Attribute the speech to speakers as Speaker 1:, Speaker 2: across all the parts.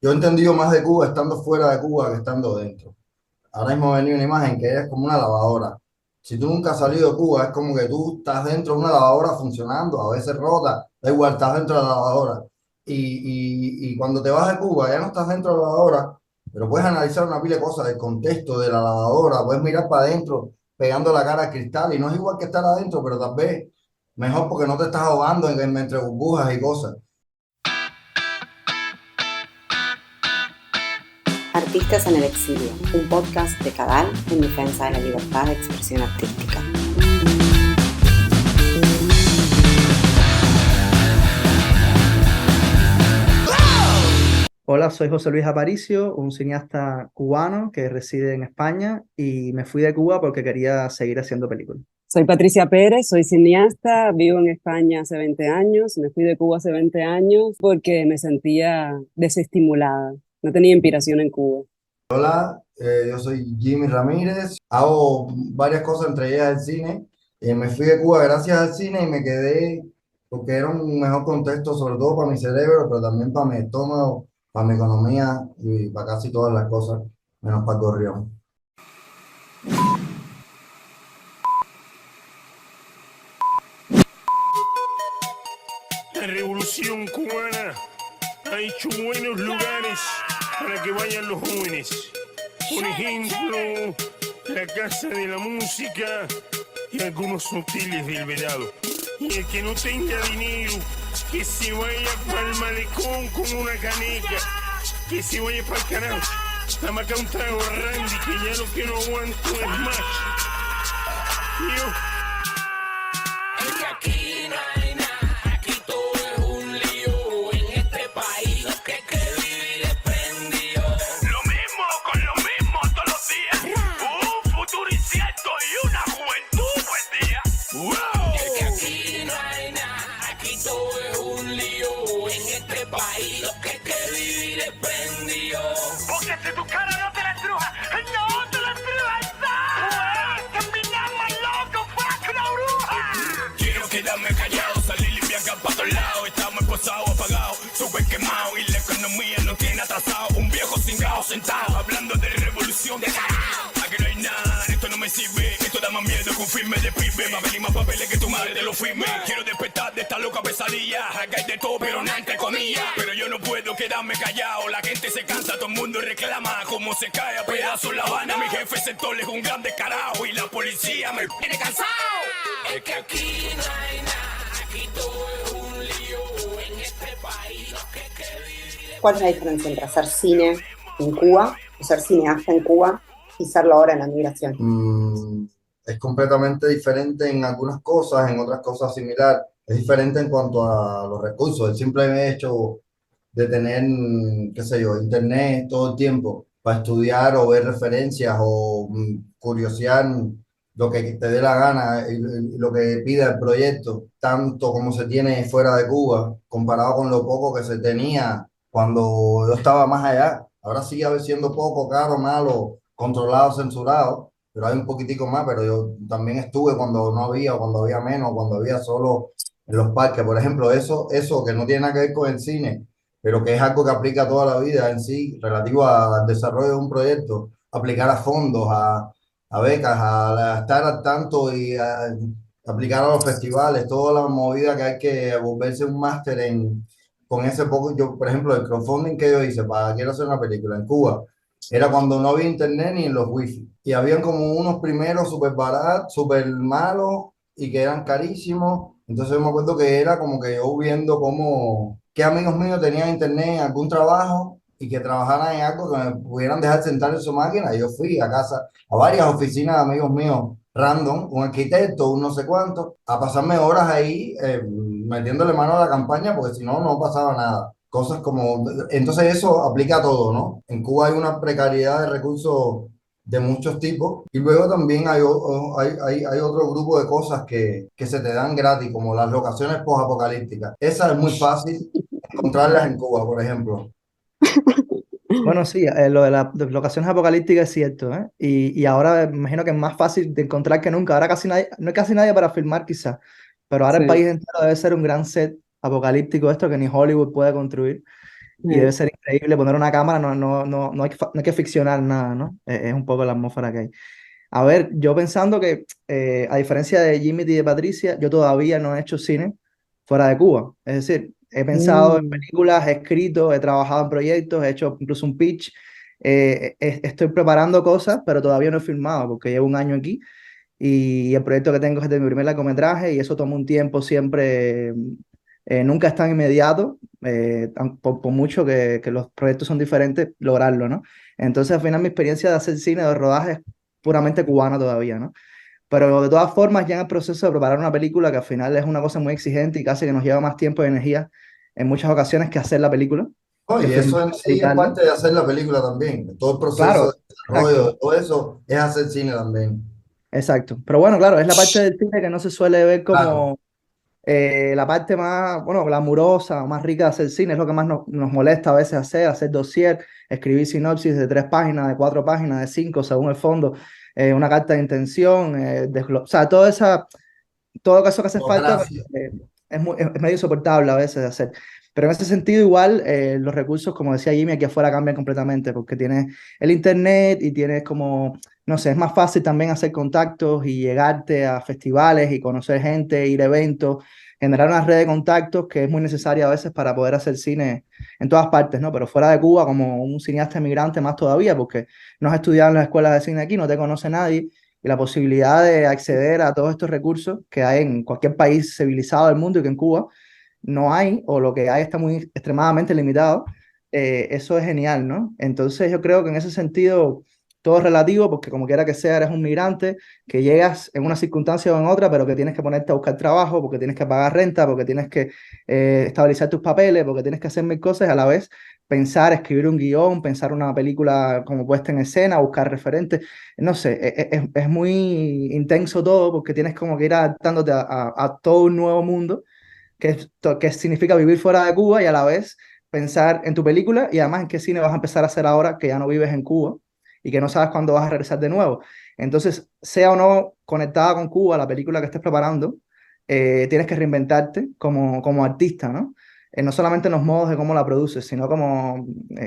Speaker 1: Yo he entendido más de Cuba estando fuera de Cuba que estando dentro. Ahora mismo venía una imagen que es como una lavadora. Si tú nunca has salido de Cuba, es como que tú estás dentro de una lavadora funcionando, a veces rota, da igual, estás dentro de la lavadora. Y cuando te vas de Cuba, ya no estás dentro de la lavadora, pero puedes analizar una pila de cosas del contexto de la lavadora, puedes mirar para adentro, pegando la cara al cristal, y no es igual que estar adentro, pero tal vez mejor porque no te estás ahogando entre burbujas y cosas.
Speaker 2: Artistas en el exilio, un podcast de Cadal en defensa de la libertad de expresión artística.
Speaker 3: Hola, soy José Luis Aparicio, un cineasta cubano que reside en España y me fui de Cuba porque quería seguir haciendo películas.
Speaker 4: Soy Patricia Pérez, soy cineasta, vivo en España hace 20 años, me fui de Cuba hace 20 años porque me sentía desestimulada, no tenía inspiración en Cuba.
Speaker 1: Hola, yo soy Jimmy Ramírez, hago varias cosas, entre ellas el cine. Me fui de Cuba gracias al cine y me quedé porque era un mejor contexto, sobre todo para mi cerebro, pero también para mi estómago, para mi economía y para casi todas las cosas, menos para el gorrión.
Speaker 5: La revolución cubana ha hecho buenos lugares para que vayan los jóvenes. Por ejemplo, la Casa de la Música y algunos hoteles del Vedado. Y el que no tenga dinero, que se vaya para el malecón con una caneca, que se vaya para el carajo. Dame acá un trago Randy, que ya lo que no aguanto es más. Yo.
Speaker 6: Es que aquí no hay nada, aquí todo es un lío. En este país lo que hay que vivir es prendido.
Speaker 5: Lo mismo con lo mismo todos los días. Un futuro incierto y una juventud buen día. ¡Wow!
Speaker 6: Es que aquí no hay nada, aquí todo es un lío. En este país lo que hay que vivir es prendido.
Speaker 5: Porque si tu cara no te la estruja, no te la estruja esa. Caminamos locos, fuck una bruja.
Speaker 6: Quiero quedarme callado, salir y viajar para todos lados. Estamos esposados, apagados, súper quemados. Y la economía no tiene atrasado. Un viejo cingado sentado, hablando de revolución de carajo. Aquí no hay nada, esto no me sirve. Esto da más miedo que un filme de pibe. Va a venir más papeles que tu madre de los firmes. Quiero despertar de esta loca pesadilla. Acá hay de todo, pero nada entre comillas. Pero yo no puedo quedarme callado. La gente se cansa, todo el mundo reclama. Como se cae a pedazos La Habana. Mi jefe sector es un gran descarado. Y la policía me tiene cansado. Es que aquí no hay nada, aquí todo es un lío. En este país lo que hay que vivir es...
Speaker 2: ¿Cuál es la diferencia entre hacer cine en Cuba, o ser cineasta en Cuba, y serlo ahora en la migración?
Speaker 1: Es completamente diferente en algunas cosas, en otras cosas similar. Es diferente en cuanto a los recursos. El simple hecho de tener, qué sé yo, internet todo el tiempo para estudiar o ver referencias o curiosear lo que te dé la gana y lo que pida el proyecto, tanto como se tiene fuera de Cuba, comparado con lo poco que se tenía cuando yo estaba más allá. Ahora sigue siendo poco, caro, malo, controlado, censurado, pero hay un poquitico más, pero yo también estuve cuando no había, cuando había menos, cuando había solo en los parques. Por ejemplo, eso que no tiene nada que ver con el cine, pero que es algo que aplica toda la vida en sí, relativo al desarrollo de un proyecto, aplicar a fondos, a becas, a estar al tanto y a aplicar a los festivales, toda la movida que hay que volverse un máster en, con ese poco. Yo, por ejemplo, el crowdfunding que yo hice para quiero hacer una película en Cuba, era cuando no había internet ni en los wifi. Y habían como unos primeros súper baratos, súper malos y que eran carísimos. Entonces yo me acuerdo que era como que yo viendo cómo, qué amigos míos tenían internet en algún trabajo y que trabajaran en algo que me pudieran dejar sentar en su máquina. Y yo fui a casa, a varias oficinas de amigos míos, random, un arquitecto, un no sé cuánto, a pasarme horas ahí metiéndole mano a la campaña porque si no, no pasaba nada. Cosas como, entonces eso aplica a todo, ¿no? En Cuba hay una precariedad de recursos de muchos tipos y luego también hay otro grupo de cosas que se te dan gratis, como las locaciones post-apocalípticas. Esa es muy fácil encontrarlas en Cuba, por ejemplo.
Speaker 3: Bueno, sí, lo de las locaciones apocalípticas es cierto, ¿eh? Y ahora me imagino que es más fácil de encontrar que nunca. Ahora casi nadie, no hay casi nadie para filmar quizás, pero ahora el
Speaker 4: Sí.
Speaker 3: país entero debe ser un gran set apocalíptico esto que ni Hollywood puede construir. y debe ser increíble poner una cámara, no hay que ficcionar nada, ¿no? Es un poco la atmósfera que hay. A ver, yo pensando que, a diferencia de Jimmy y de Patricia, yo todavía no he hecho cine fuera de Cuba. Es decir, he pensado en
Speaker 4: Mm,
Speaker 3: películas, he escrito, he trabajado en proyectos, he hecho incluso un pitch, estoy preparando cosas, pero todavía no he filmado porque llevo un año aquí y el proyecto que tengo es de mi primer largometraje y eso toma un tiempo siempre, nunca es tan inmediato, por mucho que los proyectos son diferentes, lograrlo, ¿no? Entonces, al final, mi experiencia de hacer cine, de rodaje, es puramente cubana todavía, ¿no? Pero de todas formas, ya en el proceso de preparar una película, que al final es una cosa muy exigente y casi que nos lleva más tiempo y energía en muchas ocasiones que hacer la película,
Speaker 1: Oh,
Speaker 3: que
Speaker 1: y
Speaker 3: filmar
Speaker 1: eso en
Speaker 3: y
Speaker 1: sí es
Speaker 3: editarla.
Speaker 1: parte de hacer la película también. Todo el proceso
Speaker 3: Claro,
Speaker 1: de
Speaker 3: exacto.
Speaker 1: desarrollo, todo eso es hacer cine también.
Speaker 3: Exacto. Pero bueno, claro, es la parte del cine que no se suele ver
Speaker 1: Claro.
Speaker 3: como, la parte más, bueno, glamurosa, más rica de hacer cine. Es lo que más nos molesta a veces hacer dossier, escribir sinopsis de 3 páginas, de 4 páginas, de 5, según el fondo, una carta de intención, o sea, todo eso que hace falta,
Speaker 1: Burocracia.
Speaker 3: es medio insoportable a veces de hacer. Pero en ese sentido, igual, los recursos, como decía Jimmy, aquí afuera cambian completamente, porque tienes el internet y tienes como, no sé, es más fácil también hacer contactos y llegarte a festivales y conocer gente, ir a eventos, generar una red de contactos que es muy necesaria a veces para poder hacer cine en todas partes, ¿no? Pero fuera de Cuba, como un cineasta emigrante, más todavía, porque no has estudiado en las escuelas de cine aquí, no te conoce nadie y la posibilidad de acceder a todos estos recursos que hay en cualquier país civilizado del mundo y que en Cuba no hay, o lo que hay está muy extremadamente limitado, eso es genial, ¿no? Entonces yo creo que en ese sentido todo es relativo porque como quiera que sea, eres un migrante que llegas en una circunstancia o en otra, pero que tienes que ponerte a buscar trabajo, porque tienes que pagar renta, porque tienes que, estabilizar tus papeles, porque tienes que hacer mil cosas y a la vez pensar, escribir un guión, pensar una película como puesta en escena, buscar referentes, no sé, es muy intenso todo porque tienes como que ir adaptándote a todo un nuevo mundo que significa vivir fuera de Cuba y a la vez pensar en tu película y además en qué cine vas a empezar a hacer ahora que ya no vives en Cuba y que no sabes cuándo vas a regresar de nuevo. Entonces, sea o no conectada con Cuba la película que estés preparando, tienes que reinventarte como artista, ¿no? No solamente en los modos de cómo la produces, sino como,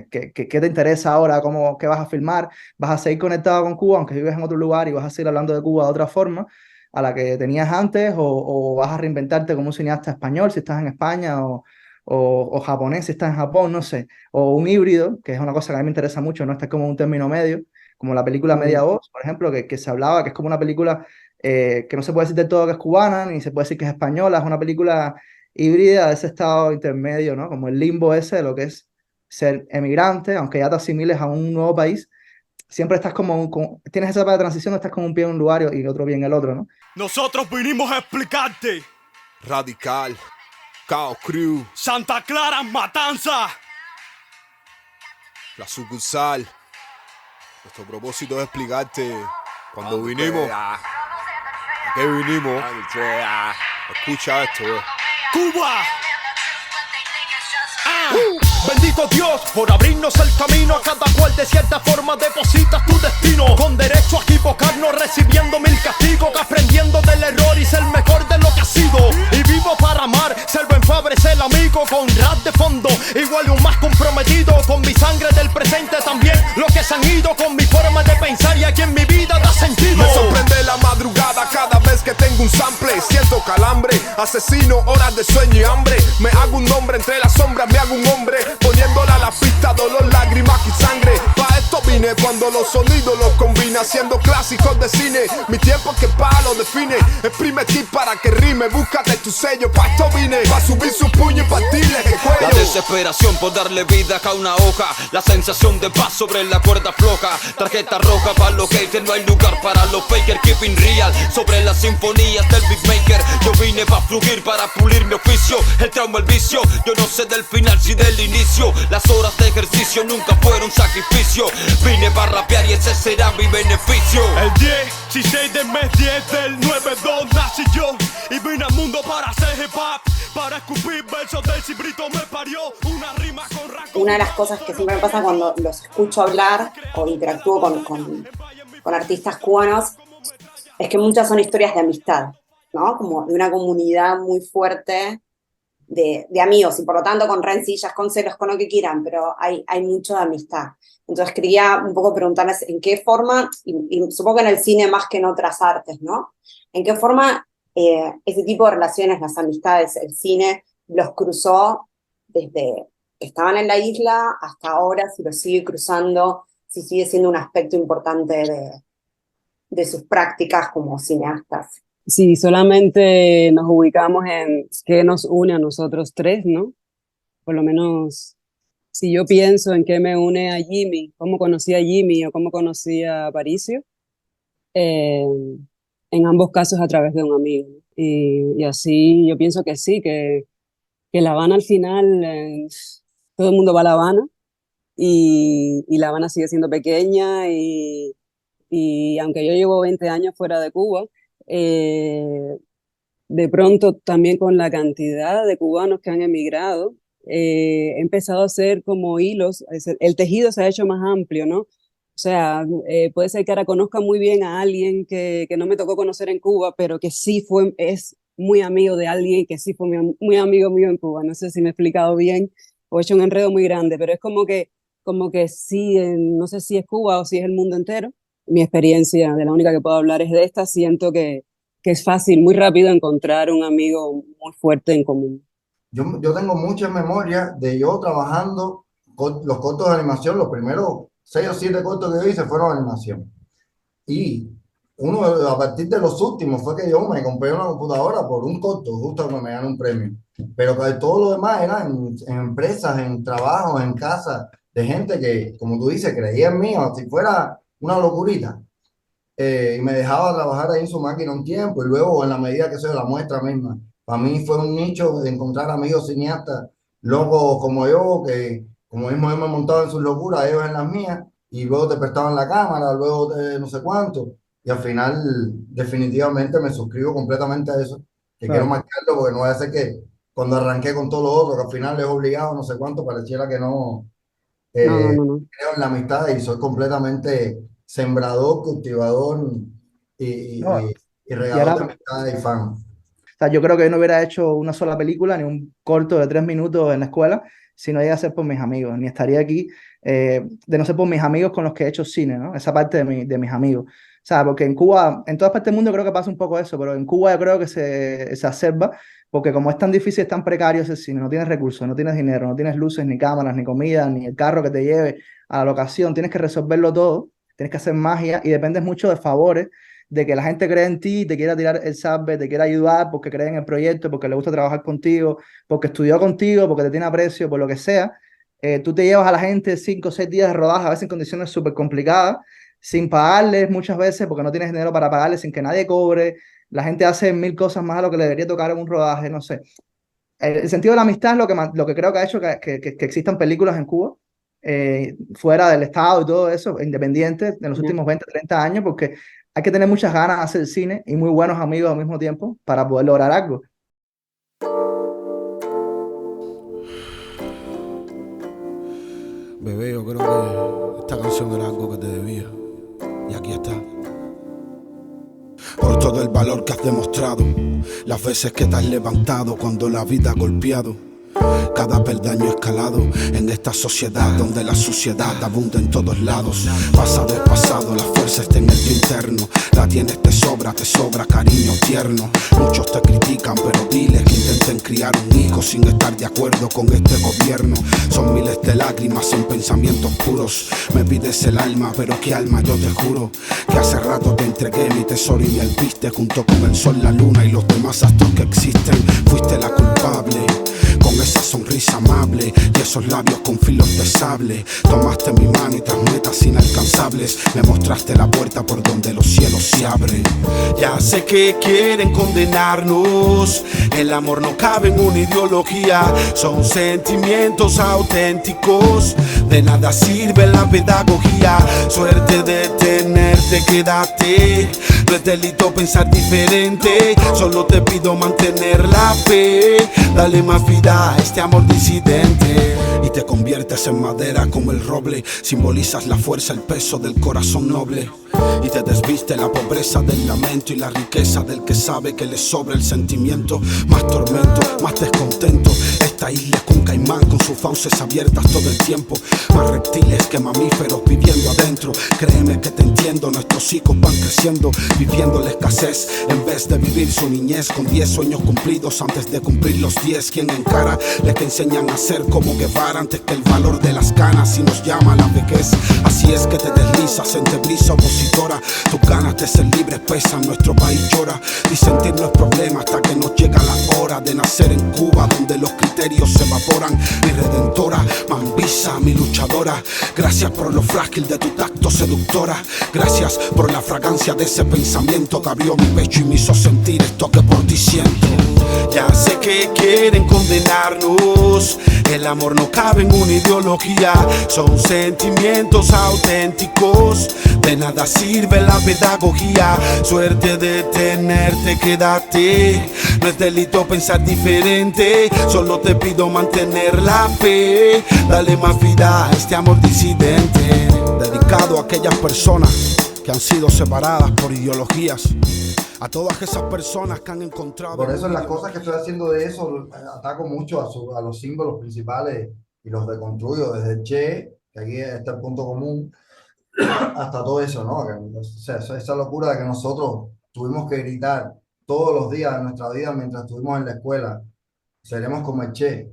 Speaker 3: qué te interesa ahora, qué vas a filmar, vas a seguir conectado con Cuba, aunque vives en otro lugar y vas a seguir hablando de Cuba de otra forma a la que tenías antes, o vas a reinventarte como un cineasta español si estás en España, o japonés si estás en Japón, no sé, o un híbrido, que es una cosa que a mí me interesa mucho, no está como un término medio, como la película Media
Speaker 4: mm.
Speaker 3: Voz, por ejemplo, que se hablaba, que es como una película, que no se puede decir de todo que es cubana, ni se puede decir que es española, es una película híbrida de ese estado intermedio, ¿no? Como el limbo ese de lo que es ser emigrante, aunque ya te asimiles a un nuevo país, siempre estás tienes esa etapa de transición, estás con un pie en un lugar y otro pie en el otro, ¿no?
Speaker 6: Nosotros vinimos a explicarte.
Speaker 7: Radical, Cao Crew,
Speaker 6: Santa Clara, Matanza.
Speaker 7: la sucursal. Nuestro propósito es explicarte cuando vinimos. ¿A qué vinimos? Escucha esto,
Speaker 6: Cuba. Bendito Dios por abrirnos el camino. A cada cual de cierta forma depositas tu destino. Con derecho a equivocarnos, recibiendo mil castigos, aprendiendo del error y ser mejor de lo que ha sido. Y vivo para amar, ser buen padre, ser el amigo. Con rap de fondo, igual y un más comprometido. Con mi sangre del presente también, los que se han ido. Con mi forma de pensar y aquí en mi vida da sentido.
Speaker 7: Me sorprende la madrugada cada vez que tengo un sample. Siento calambre, asesino, horas de sueño y hambre. Me hago un nombre entre las sombras, me hago un hombre. Poniéndole a la pista dolor, lágrimas y sangre. Pa' esto vine cuando los sonidos los combina, haciendo clásicos de cine. Mi tiempo es que pa' lo define. Exprime ti para que rime, búscate tu sello. Pa' esto vine, pa' subir sus puños y partirles el cuello.
Speaker 8: La desesperación por darle vida a una hoja. La sensación de paz sobre la cuerda floja. Tarjeta roja para los haters, no hay lugar para los fakers. Keeping real sobre las sinfonías del beatmaker. Yo vine pa' fluir, para pulir mi oficio. El trauma, el vicio, yo no sé del final si del inicio. Las horas de ejercicio nunca fueron sacrificio. Vine para rapear y ese será mi beneficio.
Speaker 6: El 16 del mes 10 del 9-2 nací yo. Y vine al mundo para hacer hip hop. Para escupir versos del cibrito me parió. Una rima con raco.
Speaker 2: Una de las cosas que siempre me pasa cuando los escucho hablar o interactúo con artistas cubanos es que muchas son historias de amistad, ¿no? Como de una comunidad muy fuerte de amigos, y por lo tanto con rencillas, con celos, con lo que quieran, pero hay mucho de amistad. Entonces quería un poco preguntarles en qué forma, y supongo que en el cine más que en otras artes, ¿no? ¿En qué forma ese tipo de relaciones, las amistades, el cine, los cruzó desde que estaban en la isla hasta ahora, si los sigue cruzando, si sigue siendo un aspecto importante de sus prácticas como cineastas?
Speaker 4: Si solamente nos ubicamos en qué nos une a nosotros tres, ¿no? Por lo menos, si yo pienso en qué me une a Jimmy, cómo conocí a Jimmy o cómo conocí a Aparicio, en ambos casos a través de un amigo. Y así yo pienso que sí, que La Habana al final, todo el mundo va a La Habana y La Habana sigue siendo pequeña y aunque yo llevo 20 años fuera de Cuba, de pronto también con la cantidad de cubanos que han emigrado, he empezado a hacer como hilos, el tejido se ha hecho más amplio, ¿no? O sea, puede ser que ahora conozca muy bien a alguien que no me tocó conocer en Cuba, pero que sí es muy amigo de alguien que sí fue muy amigo mío en Cuba. No sé si me he explicado bien o he hecho un enredo muy grande, pero es como que sí, no sé si es Cuba o si es el mundo entero. Mi experiencia, de la única que puedo hablar es de esta, siento que es fácil, muy rápido encontrar un amigo muy fuerte en común.
Speaker 1: Yo tengo mucha memoria de yo trabajando los cortos de animación, los primeros 6 o 7 cortos que yo hice fueron animación. Y a partir de los últimos fue que yo me compré una computadora por un corto, justo cuando me gané un premio. Pero que todo lo demás era en empresas, en trabajos, en casa, de gente que, como tú dices, creía en mí, o si fuera una locurita. Y me dejaba trabajar ahí en su máquina un tiempo y luego en la medida que se la muestra misma. Para mí fue un nicho de encontrar amigos cineastas locos como yo, que como mismo yo me montaba en sus locuras, ellos en las mías, y luego te prestaban la cámara, luego no sé cuánto, y al final definitivamente me suscribo completamente a eso, que quiero marcarlo porque no voy a hacer que cuando arranqué con todo lo otro, que al final es obligado, no sé cuánto, pareciera que no,
Speaker 4: No.
Speaker 1: creo en la amistad y soy completamente sembrador, cultivador
Speaker 3: No,
Speaker 1: y
Speaker 3: y
Speaker 1: regador de
Speaker 3: ahora,
Speaker 1: amistad y fan.
Speaker 3: o sea, yo creo que yo no hubiera hecho una sola película ni un corto de 3 minutos en la escuela si no llega a ser por mis amigos, ni estaría aquí de no ser por mis amigos con los que he hecho cine, ¿no? Esa parte de mis amigos. O sea, porque en Cuba, en todas partes del mundo creo que pasa un poco eso, pero en Cuba yo creo que se exacerba, porque como es tan difícil, es tan precario ese cine, no tienes recursos, no tienes dinero, no tienes luces, ni cámaras, ni comida, ni el carro que te lleve a la locación, tienes que resolverlo todo, tienes que hacer magia y dependes mucho de favores, de que la gente cree en ti, te quiera tirar el salve, te quiera ayudar porque cree en el proyecto, porque le gusta trabajar contigo, porque estudió contigo, porque te tiene aprecio, por lo que sea. Tú te llevas a la gente 5 o 6 días de rodaje, a veces en condiciones súper complicadas, sin pagarles muchas veces, porque no tienes dinero para pagarles, sin que nadie cobre. La gente hace 1000 cosas más a lo que le debería tocar en un rodaje, no sé. El sentido de la amistad es lo que creo que ha hecho que existan películas en Cuba, fuera del Estado y todo eso, independientes, en los últimos 20, 30 años, porque hay que tener muchas ganas de hacer cine y muy buenos amigos al mismo tiempo para poder lograr algo.
Speaker 9: Bebé, yo creo que esta canción era algo que te debía. Y aquí está. Por todo el valor que has demostrado, las veces que te has levantado cuando la vida ha golpeado, cada peldaño escalado en esta sociedad donde la suciedad abunda en todos lados. Pasado es pasado, la fuerza está en el tuyo interno. La tienes, te sobra cariño tierno. Muchos te critican, pero diles que intenten criar un hijo sin estar de acuerdo con este gobierno. Son miles de lágrimas en pensamientos puros. Me pides el alma, pero qué alma, yo te juro que hace rato te entregué mi tesoro y me alpiste junto con el sol, la luna y los demás astros que existen. Fuiste la culpable con esa sonrisa amable y esos labios con filos de sable. Tomaste mi mano y tras metas inalcanzables me mostraste la puerta por donde los cielos se abren.
Speaker 10: Ya sé que quieren condenarnos, el amor no cabe en una ideología. Son sentimientos auténticos, de nada sirve la pedagogía. Suerte de tenerte, quédate. No es delito pensar diferente, solo te pido mantener la fe. Dale más vida a este amor disidente.
Speaker 9: Y te conviertes en madera como el roble. Simbolizas la fuerza, el peso del corazón noble. y te desviste la pobreza del lamento y la riqueza del que sabe que le sobra el sentimiento. Más tormento, más descontento. Esta isla es un caimán con sus fauces abiertas todo el tiempo. Más reptiles que mamíferos viviendo adentro. Créeme que te entiendo, nuestros hijos van creciendo, viviendo la escasez en vez de vivir su niñez con 10 sueños cumplidos antes de cumplir los 10. Quien encara, les que enseñan a ser como Guevara antes que el valor de las canas y nos llama la vejez. Así es que te deslizas entre brisa opositora. Tus ganas de ser libres pesan, nuestro país llora. Disentir no es problema hasta que nos llega la hora de nacer en Cuba, donde los criterios se evaporan. Mi redentora, Mambisa, mi luchadora. Gracias por lo frágil de tu tacto, seductora. Gracias por la fragancia de ese pensamiento que abrió mi pecho y me hizo sentir esto que por ti siento. Ya sé que quieren condenarnos. El amor no cabe en una ideología. Son sentimientos auténticos. De nada sirve la pedagogía. Suerte de tenerte, quédate. No es delito pensar diferente. Solo te pido mantener la fe. Dale más vida a este amor disidente. Dedicado a aquellas personas que han sido separadas por ideologías. A todas esas personas que han encontrado.
Speaker 1: Por eso en las cosas que estoy haciendo de eso, ataco mucho a los símbolos principales y los deconstruyo, desde el Che, que aquí está el punto común, hasta todo eso, ¿no? O sea, esa locura de que nosotros tuvimos que gritar todos los días de nuestra vida mientras estuvimos en la escuela, seremos como el Che.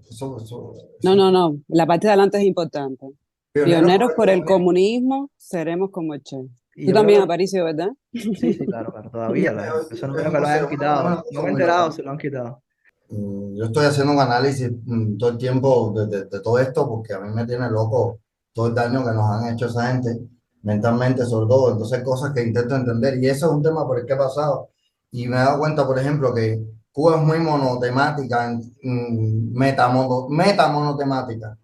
Speaker 4: No, la parte de adelante es importante. Pioneros por el comunismo, seremos como el Che.
Speaker 3: Y
Speaker 4: Tú
Speaker 3: yo
Speaker 4: también,
Speaker 3: creo-
Speaker 4: Aparicio, ¿verdad?
Speaker 3: Sí, claro, todavía. Eso no creo que lo hayan quitado. No me he enterado si lo han quitado.
Speaker 1: Yo estoy haciendo un análisis todo el tiempo de todo esto porque a mí me tiene loco todo el daño que nos han hecho esa gente, mentalmente sobre todo. Entonces, cosas que intento entender. Y eso es un tema por el que he pasado. Y me he dado cuenta, por ejemplo, que Cuba es muy monotemática, metamonotemática.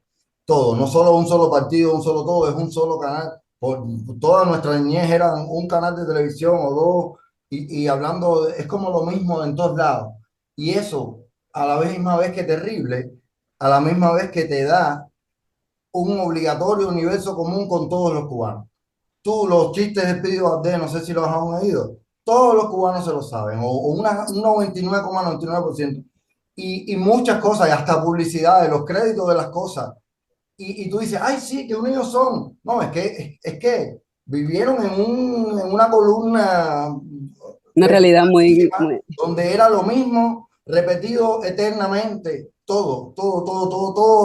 Speaker 1: Todo, no solo un solo partido, un solo todo, es un solo canal. Por toda nuestra niñez era un canal de televisión o dos, y hablando, es como lo mismo en todos lados. Y eso, a la misma vez que terrible, a la misma vez que te da un obligatorio universo común con todos los cubanos. Tú, los chistes de Pidio Ardé, no sé si los han oído, todos los cubanos se lo saben, o un 99,99%. Y muchas cosas, y hasta publicidad de los créditos de las cosas. Y tú dices, ay, sí, que unidos son. No, es que vivieron en una columna.
Speaker 4: Una realidad muy...
Speaker 1: Donde era lo mismo, repetido eternamente, todo,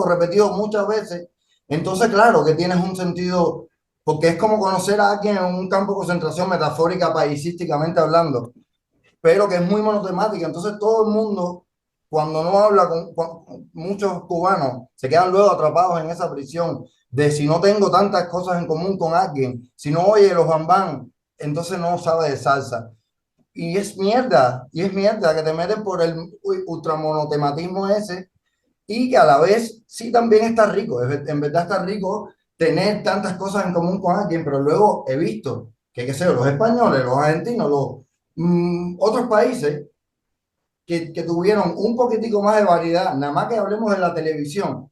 Speaker 1: repetido muchas veces. Entonces, claro, que tienes un sentido, porque es como conocer a alguien en un campo de concentración metafórica, paisísticamente hablando, pero que es muy monotemática. Entonces, todo el mundo, cuando no habla con muchos cubanos, se quedan luego atrapados en esa prisión de si no tengo tantas cosas en común con alguien, si no oye los bambán, entonces no sabe de salsa. Y es mierda que te meten por el ultramonotematismo ese, y que a la vez sí también está rico, en verdad está rico tener tantas cosas en común con alguien, pero luego he visto que, qué sé yo, los españoles, los argentinos, los otros países que tuvieron un poquitico más de variedad, nada más que hablemos de la televisión,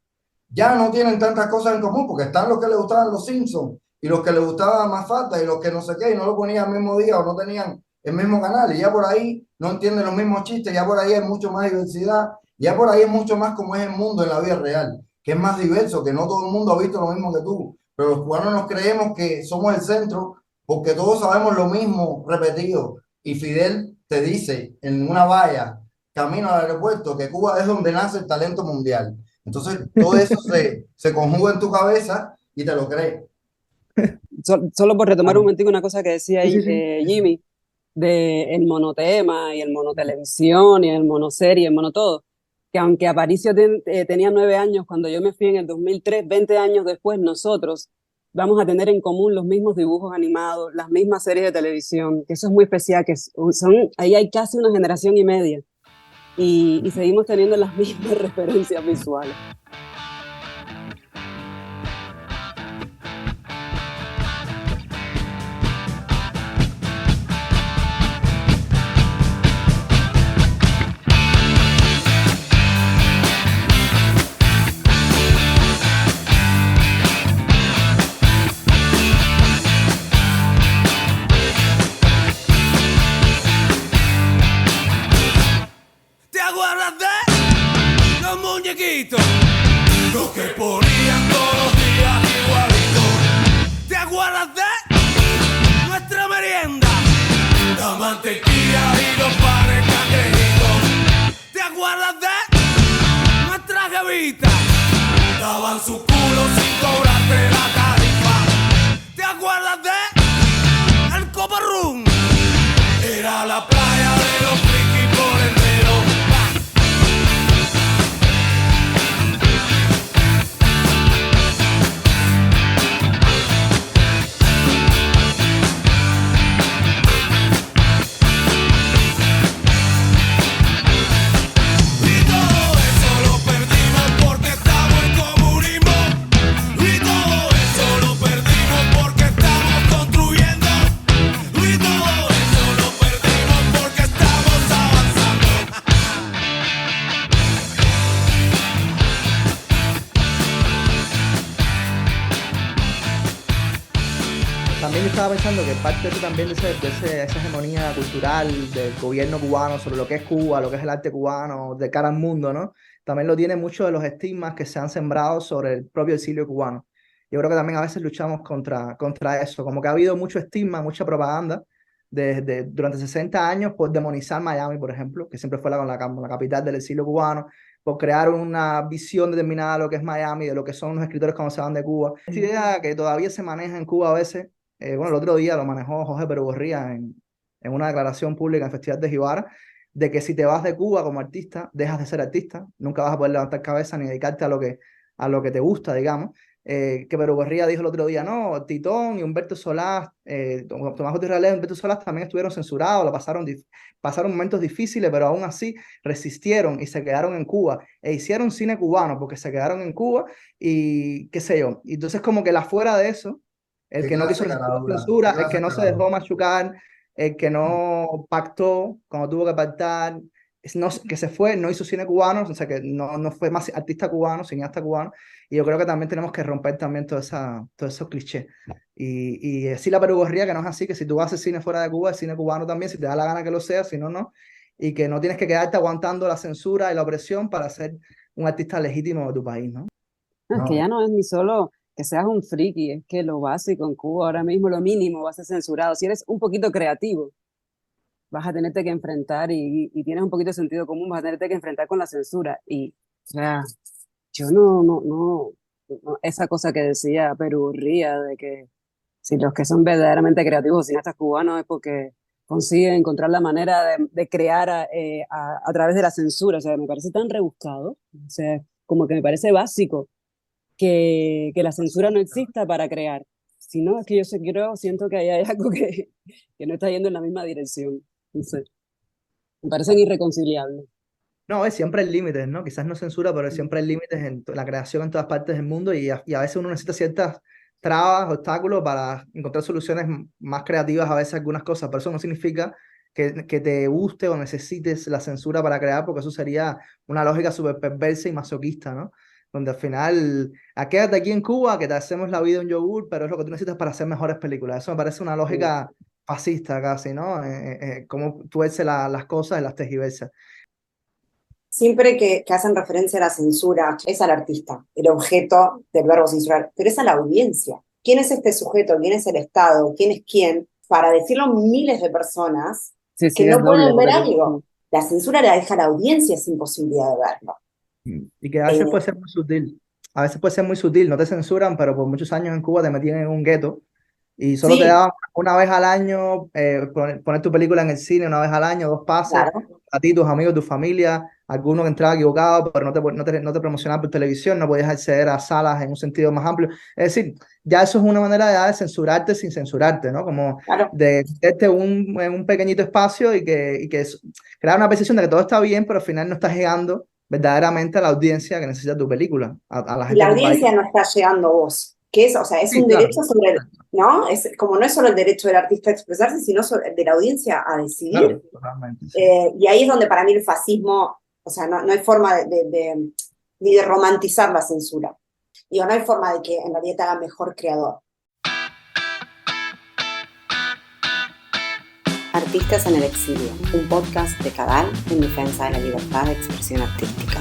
Speaker 1: ya no tienen tantas cosas en común, porque están los que les gustaban los Simpsons, y los que les gustaba más falta, y los que no sé qué, y no lo ponían el mismo día, o no tenían el mismo canal, y ya por ahí no entienden los mismos chistes, ya por ahí hay mucho más diversidad, ya por ahí es mucho más como es el mundo en la vida real, que es más diverso, que no todo el mundo ha visto lo mismo que tú, pero los cubanos nos creemos que somos el centro, porque todos sabemos lo mismo repetido, y Fidel te dice en una valla, camino al aeropuerto, que Cuba es donde nace el talento mundial. Entonces, todo eso se conjuga en tu cabeza y te lo crees.
Speaker 4: Solo por retomar un momentico una cosa que decía ahí,
Speaker 3: Sí.
Speaker 4: Jimmy, de el monotema y el monotelevisión y el monoserie, el monotodo, que aunque Aparicio tenía 9 años cuando yo me fui en el 2003, 20 años después nosotros vamos a tener en común los mismos dibujos animados, las mismas series de televisión, que eso es muy especial, que ahí hay casi una generación y media, y seguimos teniendo las mismas referencias visuales.
Speaker 6: mantequilla y los panes cangrejitos. ¿Te acuerdas de nuestra jevita? Daban su culo sin cobrarte la tarifa. ¿Te acuerdas de el Coparrum? Era la playa de los frikis por entero. Y todo eso lo perdimos porque estamos en comunismo. Y todo eso lo perdimos porque estamos construyendo. Y todo eso lo perdimos porque estamos avanzando.
Speaker 3: También yo estaba pensando que parte de eso también de esa hegemonía cultural del gobierno cubano sobre lo que es Cuba, lo que es el arte cubano, de cara al mundo, ¿no? También lo tiene mucho de los estigmas que se han sembrado sobre el propio exilio cubano. Yo creo que también a veces luchamos contra eso, como que ha habido mucho estigma, mucha propaganda durante 60 años por demonizar Miami, por ejemplo, que siempre fue la capital del exilio cubano, por crear una visión determinada de lo que es Miami, de lo que son los escritores cuando se van de Cuba. Esta idea que todavía se maneja en Cuba a veces, bueno, el otro día lo manejó Jorge Perugorría en una declaración pública en el Festival de Jibara, de que si te vas de Cuba como artista, dejas de ser artista, nunca vas a poder levantar cabeza ni dedicarte a lo que te gusta, digamos. Que Perugorría dijo el otro día, no, Titón y Humberto Solás, Tomás J. Israel y Humberto Solás también estuvieron censurados, pasaron momentos difíciles, pero aún así resistieron y se quedaron en Cuba, e hicieron cine cubano porque se quedaron en Cuba y qué sé yo. Y entonces como que la fuera de eso, el que no quiso resistir la censura, el que no se dejó machucar, el que no pactó cuando tuvo que pactar, que se fue, no hizo cine cubano, o sea que no fue más artista cubano, cineasta cubano, y yo creo que también tenemos que romper también todos esos clichés y decir la Perugorría que no es así, que si tú haces cine fuera de Cuba, es cine cubano también, si te da la gana que lo sea, si no, no, y que no tienes que quedarte aguantando la censura y la opresión para ser un artista legítimo de tu país, ¿no?
Speaker 4: Es que ya no es ni solo que seas un friki, es que lo básico en Cuba ahora mismo, lo mínimo, va a ser censurado. Si eres un poquito creativo, vas a tenerte que enfrentar y tienes un poquito de sentido común, vas a tenerte que enfrentar con la censura. Y, o sea, yo no, esa cosa que decía Perugorría de que si los que son verdaderamente creativos cineastas cubanos es porque consiguen encontrar la manera de crear a través de la censura. O sea, me parece tan rebuscado, o sea, como que me parece básico que la censura no exista para crear. Si no, es que siento que hay algo que no está yendo en la misma dirección. No sé. Me parecen irreconciliables.
Speaker 3: No, siempre hay límites, ¿no? Quizás no censura, pero siempre hay límites en la creación en todas partes del mundo y a veces uno necesita ciertas trabas, obstáculos para encontrar soluciones más creativas a veces algunas cosas, pero eso no significa que te guste o necesites la censura para crear, porque eso sería una lógica súper perversa y masoquista, ¿no? Donde al final, quédate aquí en Cuba, que te hacemos la vida un yogur, pero es lo que tú necesitas para hacer mejores películas. Eso me parece una lógica fascista casi, ¿no? Cómo tuerce las cosas y las tergiversa.
Speaker 2: Siempre que hacen referencia a la censura, es al artista, el objeto del verbo censurar, pero es a la audiencia. ¿Quién es este sujeto? ¿Quién es el Estado? ¿Quién es quién? Para decirlo a miles de personas que no pueden ver algo. La censura la deja a la audiencia sin posibilidad de verlo.
Speaker 3: Y que a veces puede ser muy sutil. A veces puede ser muy sutil, no te censuran, pero por muchos años en Cuba te metían en un gueto y solo te daban una vez al año poner tu película en el cine, una vez al año, 2 pases, a ti, tus amigos, tu familia, alguno que entraba equivocado, pero no te promocionaban por televisión, no podías acceder a salas en un sentido más amplio. Es decir, ya eso es una manera de censurarte sin censurarte, ¿no? Como de meterte en un pequeñito espacio y que crear una percepción de que todo está bien, pero al final no estás llegando verdaderamente a la audiencia que necesita tu película. A la gente
Speaker 2: la audiencia no está llegando a vos. Que es, o sea, es un derecho sobre, ¿no? Es como no es solo el derecho del artista a expresarse, sino el de la audiencia a decidir.
Speaker 3: Claro, totalmente, sí.
Speaker 2: Y ahí es donde para mí el fascismo, o sea, no hay forma ni de romantizar la censura. Digo, no hay forma de que en realidad te haga mejor creador. Artistas en el exilio, un podcast de Cadal en defensa de la libertad de expresión artística.